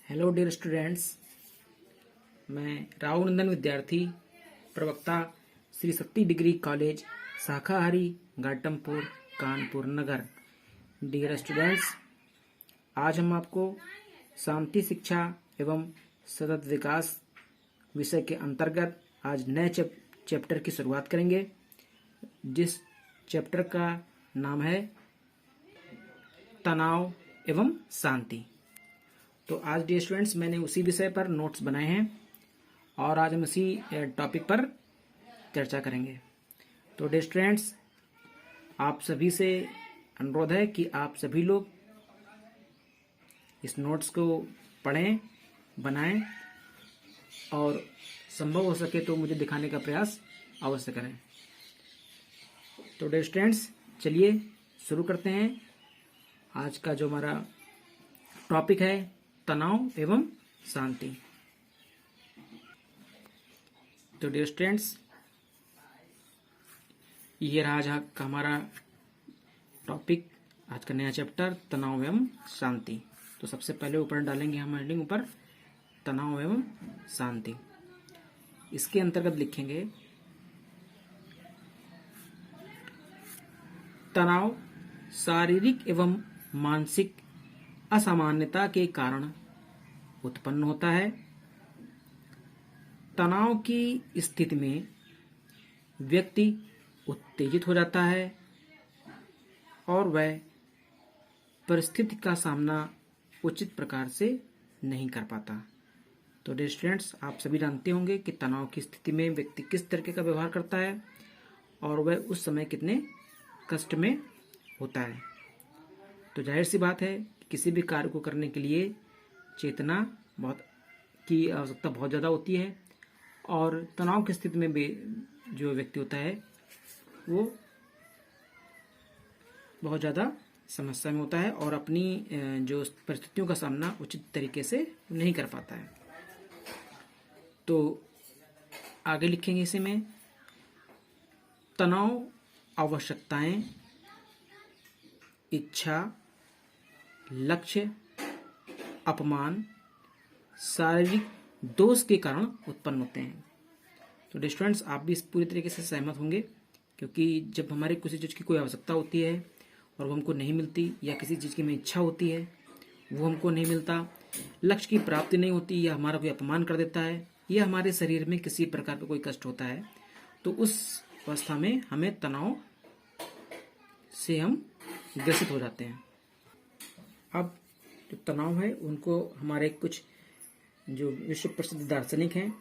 Hello dear students, मैं राहुल नंदन विद्यार्थी प्रवक्ता श्री शक्ति डिग्री कॉलेज शाखाहारी घाटमपुर कानपुर नगर। डियर स्टूडेंट्स, आज हम आपको शांति शिक्षा एवं सतत विकास विषय के अंतर्गत आज नए चैप्टर की शुरुआत करेंगे, जिस चैप्टर का नाम है तनाव एवं शांति। तो आज डियर स्टूडेंट्स, मैंने उसी विषय पर नोट्स बनाए हैं और आज हम उसी टॉपिक पर चर्चा करेंगे। तो डियर स्टूडेंट्स, आप सभी से अनुरोध है कि आप सभी लोग इस नोट्स को पढ़ें, बनाएं और संभव हो सके तो मुझे दिखाने का प्रयास अवश्य करें। तो डियर स्टूडेंट्स, चलिए शुरू करते हैं। आज का जो हमारा टॉपिक है तनाव एवं शांति। तो डियर स्टूडेंट्स, ये रहा आज का हमारा टॉपिक, आज का नया चैप्टर तनाव एवं शांति। तो सबसे पहले ऊपर डालेंगे हम हेडिंग ऊपर तनाव एवं शांति। इसके अंतर्गत लिखेंगे तनाव शारीरिक एवं मानसिक असामान्यता के कारण उत्पन्न होता है। तनाव की स्थिति में व्यक्ति उत्तेजित हो जाता है और वह परिस्थिति का सामना उचित प्रकार से नहीं कर पाता। तो डियर स्टूडेंट्स, आप सभी जानते होंगे कि तनाव की स्थिति में व्यक्ति किस तरीके का व्यवहार करता है और वह उस समय कितने कष्ट में होता है। तो जाहिर सी बात है, किसी भी कार्य को करने के लिए चेतना की आवश्यकता बहुत ज़्यादा होती है और तनाव की स्थिति में जो व्यक्ति होता है वो बहुत ज़्यादा समस्या में होता है और अपनी जो परिस्थितियों का सामना उचित तरीके से नहीं कर पाता है। तो आगे लिखेंगे इसी में तनाव आवश्यकताएं, इच्छा, लक्ष्य, अपमान, शारीरिक दोष के कारण उत्पन्न होते हैं। तो डियर स्टूडेंट्स, आप भी इस पूरी तरीके से सहमत होंगे, क्योंकि जब हमारे किसी चीज़ की कोई आवश्यकता होती है और वो हमको नहीं मिलती, या किसी चीज़ की हमें इच्छा होती है वो हमको नहीं मिलता, लक्ष्य की प्राप्ति नहीं होती, या हमारा कोई अपमान कर देता है, या हमारे शरीर में किसी प्रकार का कोई कष्ट होता है, तो उस अवस्था में हमें तनाव से हम ग्रसित हो जाते हैं। अब जो तनाव है उनको हमारे कुछ जो विश्व प्रसिद्ध दार्शनिक हैं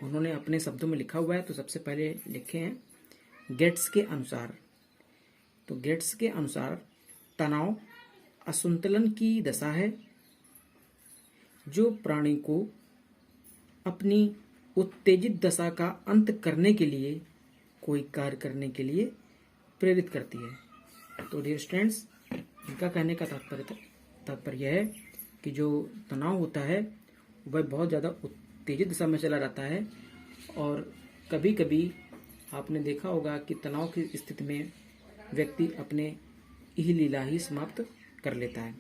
उन्होंने अपने शब्दों में लिखा हुआ है। तो सबसे पहले लिखे हैं गेट्स के अनुसार। तो गेट्स के अनुसार तनाव असंतुलन की दशा है जो प्राणी को अपनी उत्तेजित दशा का अंत करने के लिए कोई कार्य करने के लिए प्रेरित करती है। तो डियर स्टूडेंट्स, इनका कहने का तात्पर्य है कि जो तनाव होता है वह बहुत ज़्यादा उत्तेजित दिशा में चला जाता है और कभी कभी आपने देखा होगा कि तनाव की स्थिति में व्यक्ति अपने लीला ही समाप्त कर लेता है।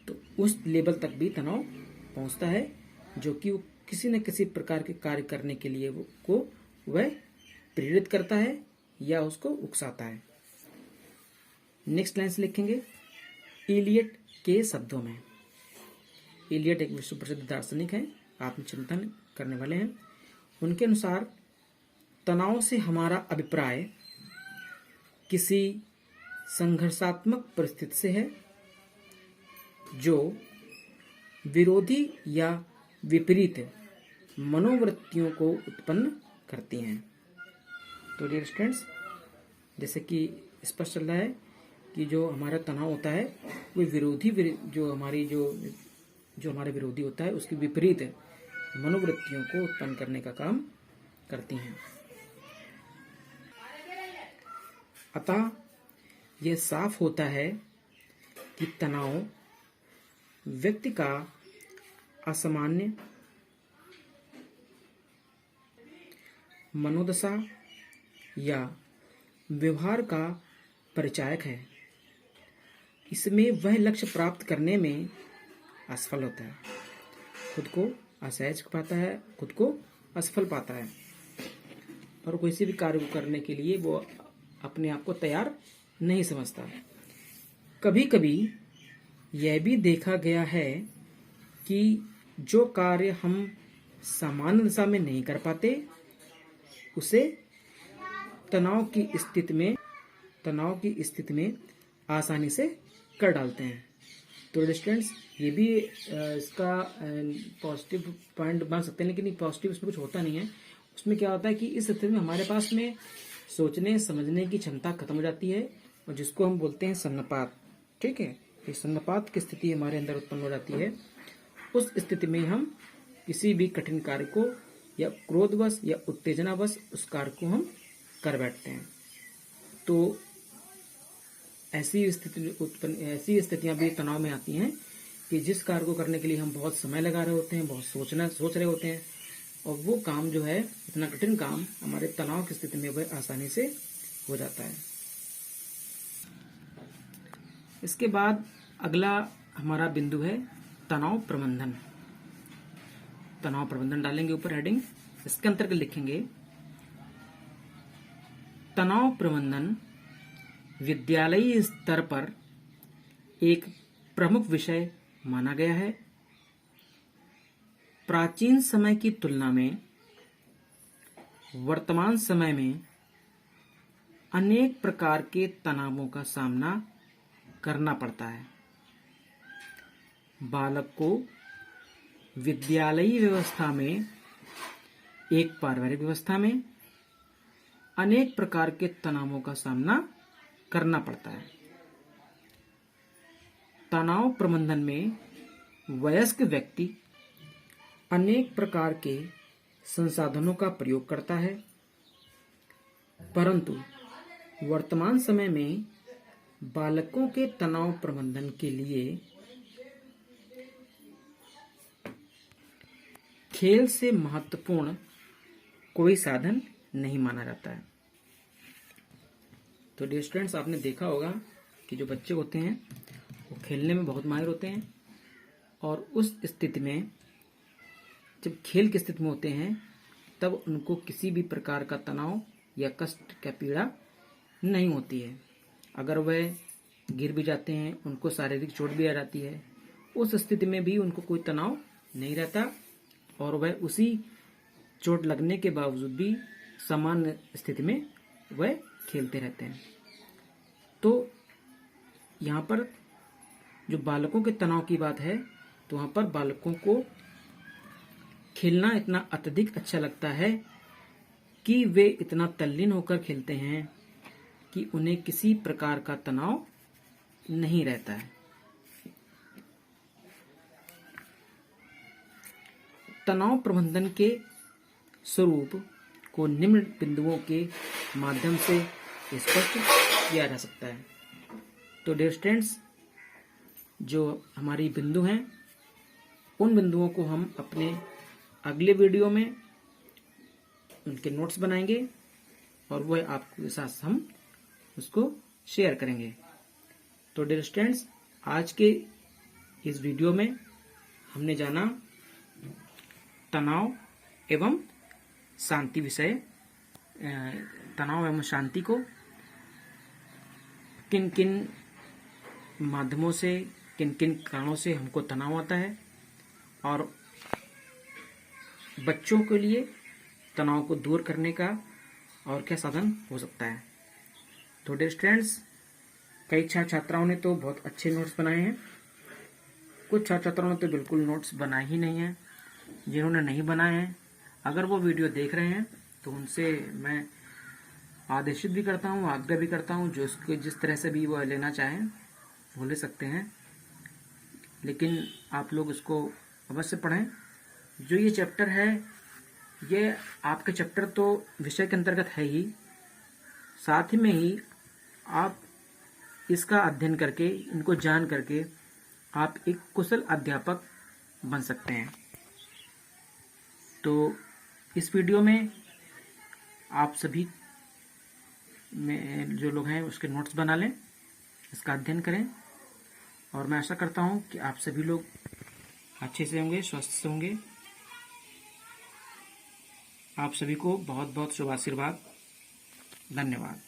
तो उस लेवल तक भी तनाव पहुंचता है जो कि वो किसी न किसी प्रकार के कार्य करने के लिए वह प्रेरित करता है या उसको उकसाता है। नेक्स्ट लाइन से लिखेंगे इलियट के शब्दों में। इलियट एक विश्व प्रसिद्ध दार्शनिक हैं, आत्मचिंतन करने वाले हैं। उनके अनुसार तनाव से हमारा अभिप्राय किसी संघर्षात्मक परिस्थिति से है जो विरोधी या विपरीत मनोवृत्तियों को उत्पन्न करती हैं। तो डियर स्टूडेंट्स, जैसे कि स्पष्ट चल रहा है कि जो हमारा तनाव होता है वो विरोधी जो हमारे विरोधी होता है उसकी विपरीत मनोवृत्तियों को उत्पन्न करने का काम करती हैं। अतः यह साफ होता है कि तनाव व्यक्ति का असामान्य मनोदशा या व्यवहार का परिचायक है। इसमें वह लक्ष्य प्राप्त करने में असफल होता है, खुद को असहज पाता है, खुद को असफल पाता है और किसी भी कार्य को करने के लिए वो अपने आप को तैयार नहीं समझता। कभी कभी यह भी देखा गया है कि जो कार्य हम सामान्य दशा में नहीं कर पाते उसे तनाव की स्थिति में आसानी से कर डालते हैं। तो स्टूडेंट्स ये भी इसका पॉजिटिव पॉइंट बन सकते हैं, लेकिन पॉजिटिव इसमें कुछ होता नहीं है। उसमें क्या होता है कि इस स्थिति में हमारे पास में सोचने समझने की क्षमता खत्म हो जाती है और जिसको हम बोलते हैं सन्नपात। ठीक है, ये सन्नपात की स्थिति हमारे अंदर उत्पन्न हो जाती है। उस स्थिति में हम किसी भी कठिन कार्य को या क्रोधवश या उत्तेजनावश उस कार्य को हम कर बैठते हैं। तो ऐसी स्थितियां भी तनाव में आती हैं कि जिस कार्य को करने के लिए हम बहुत समय लगा रहे होते हैं, बहुत सोच रहे होते हैं और वो काम जो है इतना कठिन काम हमारे तनाव की स्थिति में वह आसानी से हो जाता है। इसके बाद अगला हमारा बिंदु है तनाव प्रबंधन। तनाव प्रबंधन डालेंगे ऊपर हेडिंग, इसके अंतर्गत लिखेंगे तनाव प्रबंधन विद्यालयी स्तर पर एक प्रमुख विषय माना गया है। प्राचीन समय की तुलना में वर्तमान समय में अनेक प्रकार के तनावों का सामना करना पड़ता है। बालक को विद्यालयी व्यवस्था में, एक पारिवारिक व्यवस्था में अनेक प्रकार के तनावों का सामना करना पड़ता है। तनाव प्रबंधन में वयस्क व्यक्ति अनेक प्रकार के संसाधनों का प्रयोग करता है, परंतु वर्तमान समय में बालकों के तनाव प्रबंधन के लिए खेल से महत्वपूर्ण कोई साधन नहीं माना जाता है। तो डियर स्टूडेंट्स, आपने देखा होगा कि जो बच्चे होते हैं वो खेलने में बहुत माहिर होते हैं और उस स्थिति में जब खेल की स्थिति में होते हैं तब उनको किसी भी प्रकार का तनाव या कष्ट या पीड़ा नहीं होती है। अगर वह गिर भी जाते हैं, उनको शारीरिक चोट भी आ जाती है, उस स्थिति में भी उनको कोई तनाव नहीं रहता और वह उसी चोट लगने के बावजूद भी सामान्य स्थिति में वह खेलते रहते हैं। तो यहाँ पर जो बालकों के तनाव की बात है तो वहाँ पर बालकों को खेलना इतना अत्यधिक अच्छा लगता है कि वे इतना तल्लीन होकर खेलते हैं कि उन्हें किसी प्रकार का तनाव नहीं रहता है। तनाव प्रबंधन के स्वरूप को निम्न बिंदुओं के माध्यम से स्पष्ट किया जा सकता है। तो डियर स्टूडेंट्स, जो हमारी बिंदु हैं उन बिंदुओं को हम अपने अगले वीडियो में उनके नोट्स बनाएंगे और वह आपके साथ हम उसको शेयर करेंगे। तो डियर स्टूडेंट्स, आज के इस वीडियो में हमने जाना तनाव एवं शांति विषय, तनाव एवं शांति को किन किन माध्यमों से, किन किन कारणों से हमको तनाव आता है और बच्चों के लिए तनाव को दूर करने का और क्या साधन हो सकता है। तो डियर स्टूडेंट्स, कई छात्राओं ने तो बहुत अच्छे नोट्स बनाए हैं, कुछ छात्राओं ने तो बिल्कुल नोट्स बनाए ही नहीं हैं। जिन्होंने नहीं बनाए हैं, अगर वो वीडियो देख रहे हैं तो उनसे मैं आदेशित भी करता हूँ, आग्रह भी करता हूँ, जो इसको जिस तरह से भी वो लेना चाहें वो ले सकते हैं, लेकिन आप लोग इसको अवश्य पढ़ें। जो ये चैप्टर है ये आपके चैप्टर तो विषय के अंतर्गत है ही, साथ ही में ही आप इसका अध्ययन करके, इनको जान करके आप एक कुशल अध्यापक बन सकते हैं। तो इस वीडियो में आप सभी में जो लोग हैं उसके नोट्स बना लें, इसका अध्ययन करें और मैं आशा करता हूं कि आप सभी लोग अच्छे से होंगे, स्वस्थ से होंगे। आप सभी को बहुत बहुत शुभ आशीर्वाद। धन्यवाद।